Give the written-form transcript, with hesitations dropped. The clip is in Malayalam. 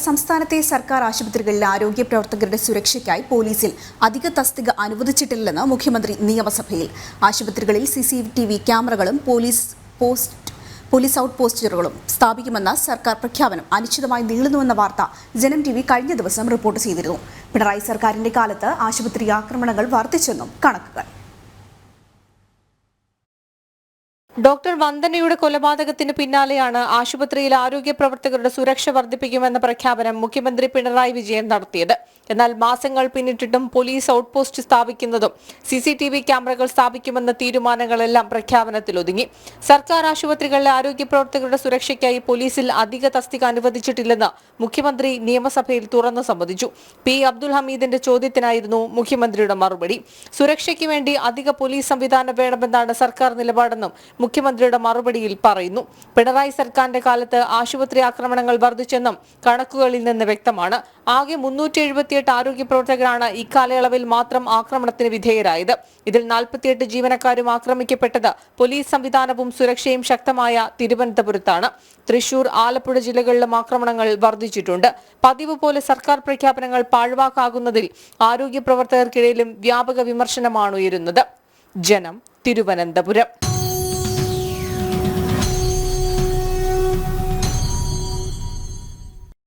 സംസ്ഥാനത്തെ സർക്കാർ ആശുപത്രികളിലെ ആരോഗ്യ പ്രവർത്തകരുടെ സുരക്ഷയ്ക്കായി പോലീസിൽ അധിക തസ്തിക അനുവദിച്ചിട്ടില്ലെന്ന് മുഖ്യമന്ത്രി നിയമസഭയിൽ. ആശുപത്രികളിൽ CCTV ക്യാമറകളും പോലീസ് ഔട്ട് പോസ്റ്റുകളും സ്ഥാപിക്കുമെന്ന സർക്കാർ പ്രഖ്യാപനം അനിശ്ചിതമായി നീളുന്നുവെന്ന വാർത്ത ജനം TV കഴിഞ്ഞ ദിവസം റിപ്പോർട്ട് ചെയ്തിരുന്നു. പിണറായി സർക്കാരിന്റെ കാലത്ത് ആശുപത്രി ആക്രമണങ്ങൾ വർദ്ധിച്ചെന്നും കണക്കുകൾ. ഡോക്ടർ വന്ദനയുടെ കൊലപാതകത്തിന് പിന്നാലെയാണ് ആശുപത്രിയിൽ ആരോഗ്യ പ്രവർത്തകരുടെ സുരക്ഷ വർദ്ധിപ്പിക്കുമെന്ന പ്രഖ്യാപനം മുഖ്യമന്ത്രി പിണറായി വിജയൻ നടത്തിയത്. എന്നാൽ മാസങ്ങൾ പിന്നിട്ടിട്ടും പോലീസ് ഔട്ട് പോസ്റ്റ് സ്ഥാപിക്കുന്നതും CCTV ക്യാമറകൾ സ്ഥാപിക്കുമെന്ന തീരുമാനങ്ങളെല്ലാം പ്രഖ്യാപനത്തിലൊതുങ്ങി. സർക്കാർ ആശുപത്രികളിലെ ആരോഗ്യ പ്രവർത്തകരുടെ സുരക്ഷയ്ക്കായി പോലീസിൽ അധിക തസ്തിക അനുവദിച്ചിട്ടില്ലെന്ന് മുഖ്യമന്ത്രി നിയമസഭയിൽ തുറന്നു സമ്മതിച്ചു. P. അബ്ദുൽ ഹമീദിന്റെ ചോദ്യത്തിനായിരുന്നു മുഖ്യമന്ത്രിയുടെ മറുപടി. സുരക്ഷയ്ക്ക് വേണ്ടി അധിക പോലീസ് സംവിധാനം വേണമെന്നാണ് സർക്കാർ നിലപാടെന്നും മുഖ്യമന്ത്രിയുടെ മറുപടിയിൽ പറയുന്നു. പിണറായി സർക്കാരിന്റെ കാലത്ത് ആശുപത്രി ആക്രമണങ്ങൾ വർദ്ധിച്ചെന്നും കണക്കുകളിൽ നിന്ന് വ്യക്തമാണ്. ആകെ 378 ആരോഗ്യ പ്രവർത്തകരാണ് ഇക്കാലയളവിൽ മാത്രം ആക്രമണത്തിന് വിധേയരായത്. ഇതിൽ 48 ജീവനക്കാരും ആക്രമിക്കപ്പെട്ടത് പോലീസ് സംവിധാനവും സുരക്ഷയും ശക്തമായ തിരുവനന്തപുരത്താണ്. തൃശൂർ, ആലപ്പുഴ ജില്ലകളിലും ആക്രമണങ്ങൾ വർദ്ധിച്ചിട്ടുണ്ട്. പതിവ് പോലെ സർക്കാർ പ്രഖ്യാപനങ്ങൾ പാഴ്വാക്കാകുന്നതിൽ ആരോഗ്യ പ്രവർത്തകർക്കിടയിലും വ്യാപക വിമർശനമാണ് ഉയരുന്നത്. ജനം, തിരുവനന്തപുരം.